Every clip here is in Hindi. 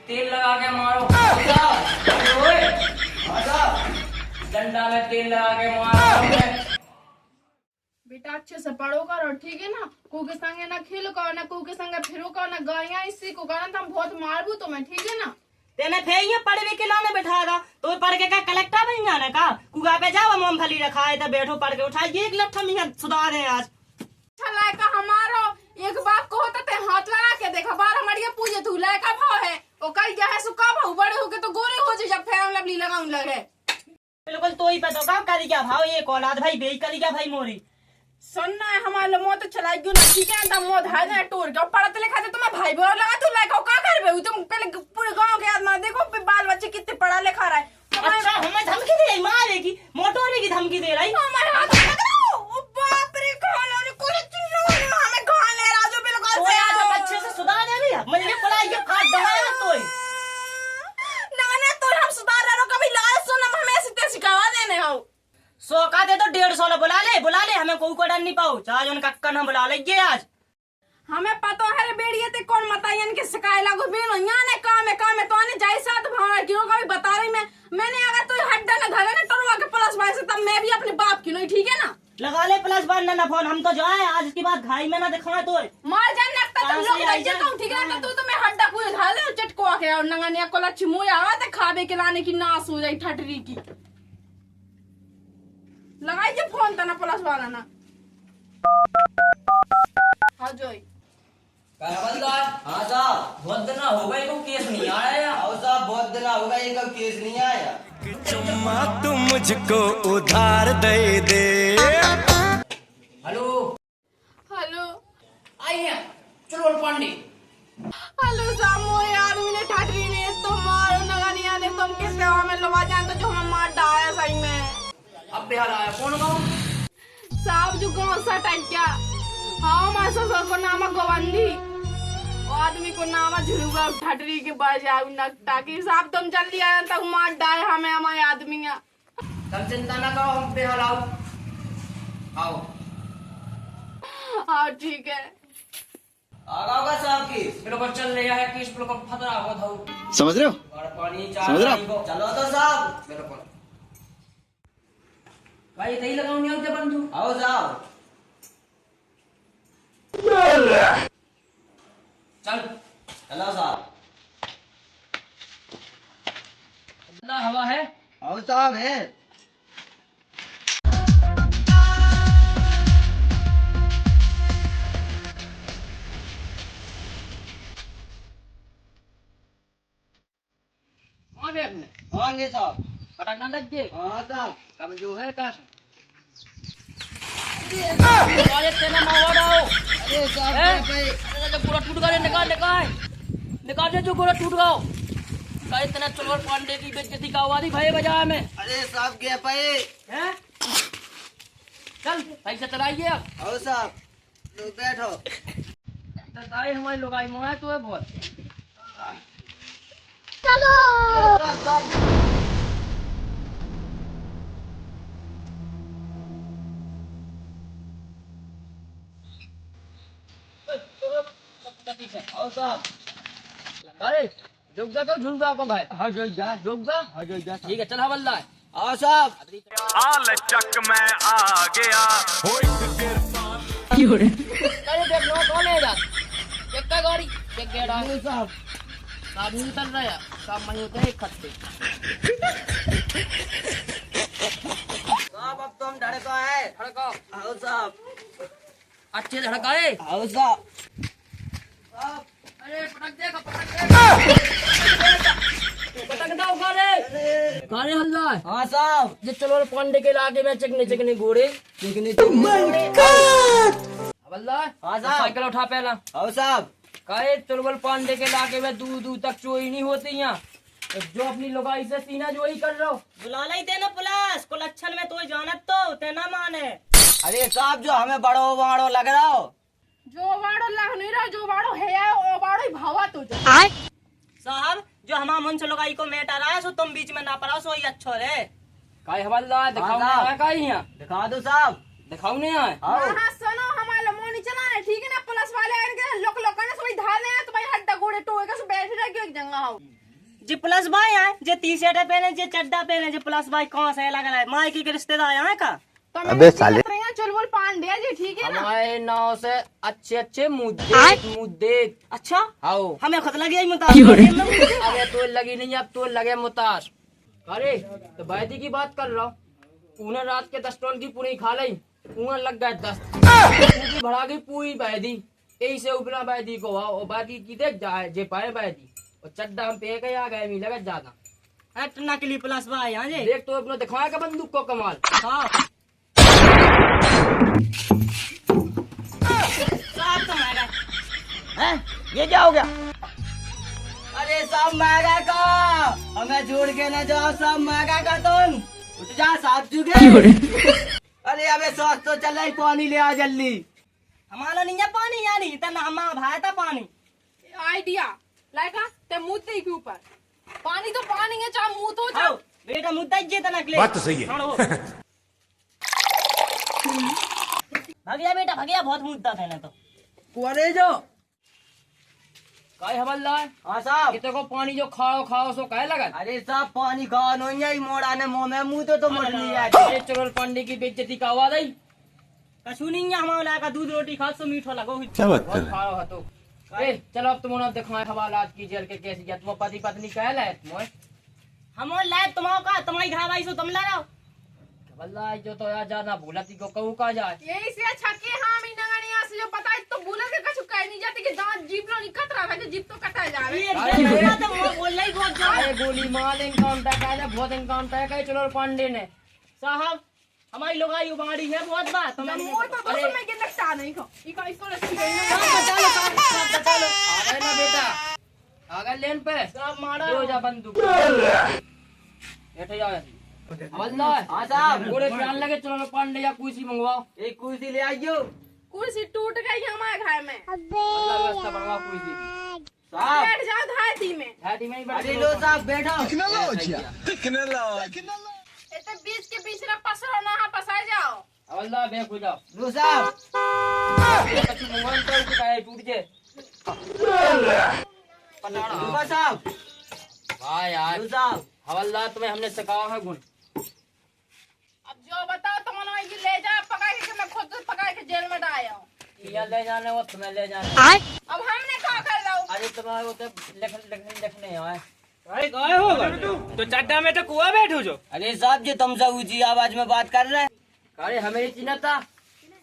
तेल लगा के मारो। डंडा में तेल लगा के मारो। बेटा अच्छे से पढ़ो करो, ठीक है ना। कू के संगे ना खेलो करो, ना कू के संगे फिरो करो, ना गाया इसी को कारण तुम बहुत मारबू तुम्हें, ठीक है ना। तेने फेंगे पढ़वे के लाने बैठा था तो पढ़ के का कलेक्टर बन जाने का। कुगा पे जाओ मूंगफली रखा है तो बैठो पढ़ के उठा एक लट्ठा मियां सुधार है आज। अच्छा लायका हमारो एक बात को होता ते हाथ लगा के देखा बार हमारी पूछे तू लायका भाव है वो कल जा है सुका भाव बड़े होके तो गोरे हो जी जब फेर लवली लगाऊं लगे। बिल्कुल तो ही पता का करी क्या भाव ये औलाद भाई बेई करी क्या भाई मोरी सुनना है हमारे मो तो चलाई क्यों ना, ठीक है ना। मो धाय ना टूर के पढ़ते लिखा थे तुम्हें भाई बोल लगा तू लायका का करबे तुम पहले पूरे गांव के आदमी देखो बाल बच्चे कितने पढ़ा लिखा रहा है। अच्छा हमें धमकी दे रही मारेगी मोटोरे की धमकी दे रही हमारे हाथ में लगाओ। ओ बाप रे खाला रे कोई चिल्लो हमें गाल ले राजू बिल्कुल से आज बच्चे से सुधार दे रही मुझे पढ़ाई के काट दवाया तो ना तो हम सुधार रहे कभी लाल सुनम हमें ऐसे सिखावा देने हो। 100 का दे तो 150 ला बुला ले हमें कोई को डर नहीं पाओ चाहे उनका कक्कन हम बुला लेंगे आज। हमें पता है रे बेड़िए ते कौन मतायन के सिकाए लागो बेनो याने काम है तो आने जाई साथ भाड़ा क्यों कभी बता रही मैंने अगर तो हड्डा ना धरे ना टरवा के प्लस भाई से तब मैं भी अपने बाप की नहीं, ठीक है ना। लगा ले प्लस वन ना फोन हम तो जाए आज की बात घाई में ना दिखाए तो मार जान नकता तुम लोग जाई जे कहूं, ठीक है ना। तो मैं हड्डा पूरे धाले चटको के और नंगनिया को लच्छी मुंह आवा ते खाबे के लाने की नास हो जाई ठटरी की। लगाई जे फोन तना प्लस वाला ना हां जोई हाँ साहब बहुत दिन हो गए को केस नहीं आया। आओ साहब बहुत दिन हो गए एक केस नहीं आया। चुम्मा तू मुझको उधार दे दे। हेलो हेलो आई है चलो पांडे। हेलो सामो यार मैंने ठाटरी ने तो मारो नगनिया ने तुम किस सेवा में लवा जान तो जो हमें मार डाया सही में। अब बिहार आया कौन गाँव साहब जो गाँव सा टाइप क्या हाँ मार ससुर को नामा गोवंदी आदमी को नामा झुरुगा ठाटरी के बजाय नकटा की साहब तुम जल्दी आया तक मार डाए हमें हमारे आदमी तब चिंता ना करो हम बिहार आओ आओ। हाँ ठीक है आगा होगा साहब की बिल्कुल चल रहा है केस बिल्कुल खतरा हो था समझ रहे हो पानी समझ रहे चार चलो तो साहब बिल्कुल भाई सही लगाऊं नहीं होते बंधु आओ साहब चल चलो साहब कितना हवा है। आओ साहब है आएंगे साहब पटकना लग गए हाँ साहब कब जो है कर तेना मारो अरे साहब जो पूरा टूट गया निकाल निकाल निकाल दे जो पूरा टूट गया का इतना चलोर पांडे की बेइज्जती का आवाज भाई बाजार में अरे साहब क्या पे हैं। चल भाई से चलाइए अब आओ साहब तो बैठो दाई हमारे लोग आई मोह तो है बहुत आओ साहब अरे रुक जा तो झुक जा को भाई हाँ रुक जा ठीक है चल हवलदार आओ साहब आल चक मैं आ गया अरे देख लो कौन है इधर एक का गाड़ी एक गेड़ा साहब साहब नहीं उतर रहा है साहब मैं होते हैं इकट्ठे साहब अब तो हम धड़का है धड़का आओ साहब अच्छे धड़काए आओ साहब अरे पटक दो गाने हल्ला हाँ साहब ये चलो पांडे के इलाके में चिकने चिकने घोड़े हवलदार हाँ साहब साइकिल उठा पहला आओ साहब काहे चुलबुल पांडे के इलाके में दूर दूर तक चोरी नहीं होती यहाँ जो अपनी लुगाई से सीना जोई कर रहा हो बुला ले तेना पुलिस को लक्षण में तो जानत तो तेना माने। अरे साहब जो हमें बड़ो बाड़ो लग रहा हो जो वाड़ो लग नहीं रहा जो वाड़ो है वो वाड़ो ही भावा तुझे साहब जो हमारा मन से लोगाई को मेट आ रहा है सो तुम बीच में ना पड़ा सो ही अच्छा रे। काहे हवलदार दिखाओ साहब। ना काहे यहाँ दिखा दो साहब दिखाओ नहीं आए आओ हाँ सुनो हमारा मोनी चला है ठीक है ना पुलिस वाले आएंगे लोग ने सभी धाने हैं तो भाई हड्डा गोड़े टोए का सब बैठे रह गए एक जगह हो जी प्लस भाई है जे टी शर्ट पहने जे चड्डा पहने जे प्लस भाई कौन सा लग रहा है माइकी के रिश्तेदार यहाँ का तो अबे साले चुलबुल पांडे जी ठीक है ना हमारे नाव से अच्छे अच्छे मुद्दे अच्छा आओ हमें खुद लगी है मुताबिक अरे तो लगी नहीं अब तो लगे मुताश। अरे तो बैदी की बात कर रहा हूँ उन्हें रात के 10 टन की पूरी खा ली उन्हें लग गए 10 पूरी भरा गई पूरी बैदी यही से उपना बैदी को आओ और बाकी की देख जाए जे पाए बैदी और चड्डा हम पे गए आ गए मी लगा ज्यादा हट नकली प्लस भाई यहाँ जे देख तो अपना दिखाया का बंदूक को कमाल। हाँ साहब तो मारा हैं? ये क्या हो गया? अरे सब महंगा का हमें छोड़ के न जाओ सब महंगा का तुम उठ जा साथ चुके। अरे अबे सॉस तो चल रही पानी ले आ जल्दी। हमारा नहीं है पानी यानी इतना हमारा भाई था पानी आइडिया लाइका ते मुद्दे के ऊपर पानी तो पानी है चाहे मुंह तो आओ बेटा मुद्दा ही जेता नकली बात तो सही है। छोड़ो। भगया बेटा भगया बहुत मुद्दा था ना तो कुआरे जो काय हवलदार हाँ साहब। कितने को पानी जो खाओ खाओ सो काय लगा। अरे साहब पानी खाओ नहीं है मोड़ा ने मुंह में मुंह तो मर लिया। अरे चोरल पांडे की बेइज्जती का आवाज आई कछु नहीं है हमारा लायका दूध रोटी खा सो मीठो लगो क्या बात बहुत खाओ है तो ए चलो अब तुम दिखाए हवालात की जेल के कैसी है तुम पति पत्नी कहला है तुम हमारे लायक तुम्हारा का तुम्हारी घर भाई सो तुम ला रहो हवलदार जो तो यार जाना भूला थी को कहूँ का जाए यही से अच्छा के हाँ मीना गानी यहाँ से जो पता है तो बोला के कछु कह नहीं जाती कि दांत जीप लो नहीं कट रहा था कि जीप तो कटा जावे ये तो बोल रही बहुत अरे गोली मार इनकाउंटर का है बहुत इनकाउंटर का चोरल पांडे ने साहब हमारी लोग आई उबाड़ी है बहुत बात मोर तो दोस्तों में के लगता नहीं को ये का इसको रखी गई ना बचा लो साहब बचा लो आ गए ना बेटा आ गए लेन पे साहब मारा जो जा बंदूक बैठे जाओ हवलदार हाँ साहब। गोले प्राण लगे चोरल पांडे या कुर्सी मंगवाओ एक कुर्सी ले आइयो कुर्सी टूट गई हमारे घर में अल्लाह व्यवस्था बनवाओ कुर्सी की साहब। बैठ जाओ धाती में हैटी में ही बैठ अरे लो साहब बैठो। इतने बीच के बीच में पसरो ना हाँ पसा जाओ हवलदार बेख हो जाओ लो साहब। कछु मंगवान तो का टूट जे लो साहब। वाह यार लो साहब। हवलदार तुम्हें हमने सिखाया है गुण अब जो बताओ तुम लोग ले जाओ पका के मैं खुद पका के जेल में डाया हूँ ये ले जाने वो तुम्हें ले जाने अब हमने क्या कर रहा हूँ अरे तुम्हारे वो तो लिखने आए अरे काय होगा तो चड्डा में तो कुआ बैठो जो। अरे साहब जी तुमसे ऊंची आवाज में बात कर रहे हैं। अरे हमें ही चिन्ह था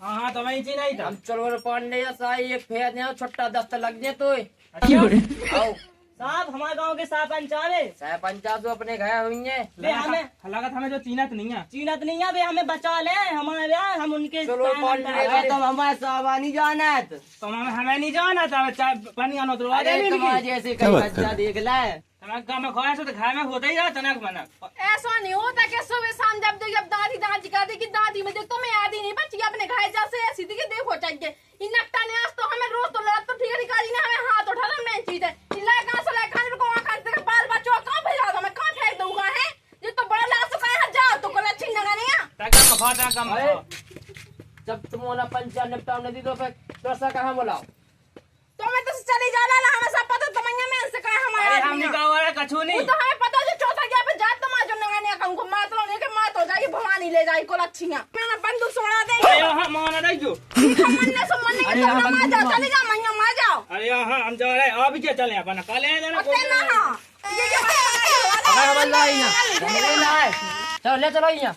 हाँ हाँ तो मैं नहीं था। हम चलवर पांडे या साई एक फेर ने छोटा दस्त लग जे तो आओ साहब हमारे गांव के सरपंच आवे पंचायत जो अपने घर हुई है बे हमें लागत हमें जो चीनत नहीं है। चीनत नहीं है बे हमें बचा ले हमारे हम उनके चलो, काम कौन में है? डाले। अरे तुम हमारे साहबानी जानत। तो हमें नहीं जाना था चाय पानी आनो तो अरे तुम्हारे जैसे कई बच्चा देख लाए। हमारे गाँव में खोया तो घर में होता ही रहा तनक मनक। ऐसा नहीं होता कि सुबह शाम जब देखिए दादी दादी का देखी दादी में देख तो मैं याद ही नहीं बची अपने घर जैसे ऐसी थी कि देखो चाहिए इन नक्टा ने आज तो हमें रोज तो लड़ा तो ठीक है निकाली ने हमें हाथ उठाना मेन चीज है इलाय कहां से लाय खाने को वहां खाते के बाल बच्चों कहां भेजा दो मैं कहां फेंक दूंगा है ये तो बड़ा लाश तो कहां जाओ तो कोला छिन लगा नहीं है ताकि मफा ताकि अरे मफा। जब तुम वाला पंचायत निपटाव नहीं दी तो फिर दूसरा कहाँ बुलाओ तो मैं तो चली जाना ना हमें सब पता तो मैं से कहा हमारा अरे हम निकाह वाला कछु नहीं। तो हमें पता जो चौथा गया पे जात तो मां जो नगाने का उनको मात लो नहीं के मात हो जाएगी भवानी ले जाएगी कोला छिया मैंने बंदूक सोना दे अरे हाँ माना नहीं जो। मन ने मन ने तो मां जाओ चली जा मैया मां जाओ अरे हाँ हम जा रहे आप ही क्या चले अपन कल है देना ओते ना हां ये अगर हवलदार यहाँ चलो ले चलो यहाँ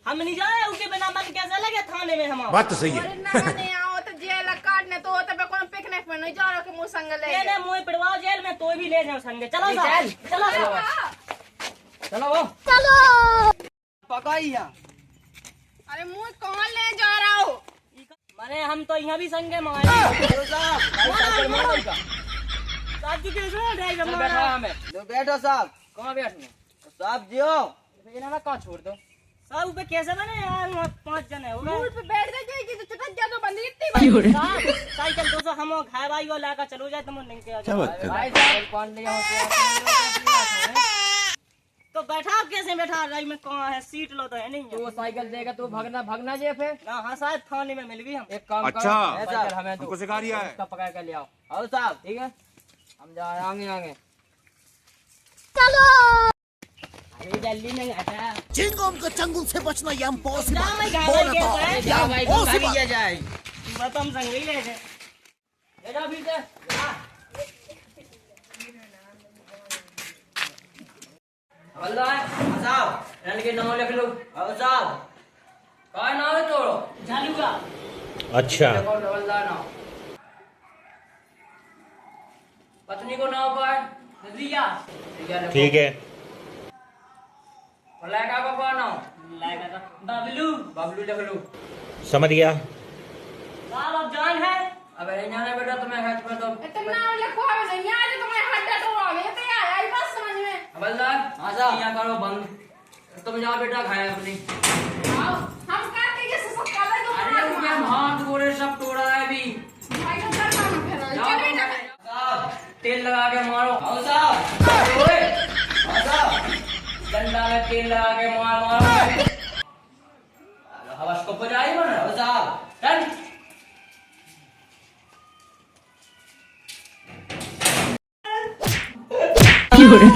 हम नहीं जाए उसके बिना मन कैसा लगे थाने में हमारा बात तो सही है। नगाने आओ तो जेल काटने तो होते पे कोन पिकनिक में नहीं जा रहा के मुंह संग ले ये मोई पड़वाओ जेल में तो भी ले जाओ संगे चलो साहब चलो चलो वो पकाइया। अरे मुंह कौन ले जा रहा हो माने हम तो यहाँ भी संगे मारे लो साहब। साहब जी कैसे ड्राइवर चल मारा बैठा हमें लो बैठो साहब। कहाँ बैठने साहब जियो। इन्हें ना कहाँ छोड़ दो साहब पे कैसे बने यार वहाँ 5 जने हो मुंह गए पे बैठ गई कि तो चटक जा तो बंदी इतनी बड़ी साहब साइकिल 200 हम खाए भाई वो लाकर चलो जाए तुम नहीं के क्या बात कर रहे भाई साहब पांडे यहाँ से तो तो बैठा कैसे बैठा रही में कहाँ है सीट लो तो है नहीं तू साइकिल देगा तो भागना जे फिर ना हाँ शायद थाने में मिल गई हम एक काम अच्छा। कर साइकिल हमें दो, हमको सिखा रिया है। उसका पकड़ कर ले आओ। आओ साहब। ठीक है हम जा रहे आगे आगे। अरे जल्दी नहीं आता चिंगम के चंगुल से बचना ये इम्पॉसिबल। जा मैं गाड़ी के अरे जा भाई को भागी जा जाए। बतम संग ही ले ले जा फिर से। हवलदार साहब। रन के नाम लिख लो। आओ साहब। काय नाम है तोड़ो? झालूगा अच्छा। देखो हवलदार नाम। पत्नी को नाम का है रिया ठीक है। और लड़का का क्या नाम? लाएगा था बबलू बबलू लिख लो। समझ गया। साहब अब जान है अब नहीं जाना बेटा तुम्हें घर पर तो तुम नाम लिखो हमें नहीं आज तुम्हें हड्डा तोड़ोगे ये तो आया ही बस समझ में। हवलदार हाँ साहब। यहाँ करो बंद। तुम जाओ बेटा खाया अपनी। आओ हम करके ये सब काले तो अरे उसमें हाथ गोरे सब तोड़ा है अभी। भाई का कर काम फिर जाओ चल बेटा साहब तेल लगा के मारो। आओ साहब। ओए आओ साहब। डंडा में तेल लगा के मारो। हवस को बजाई बना। आओ साहब। चल क्यों रे?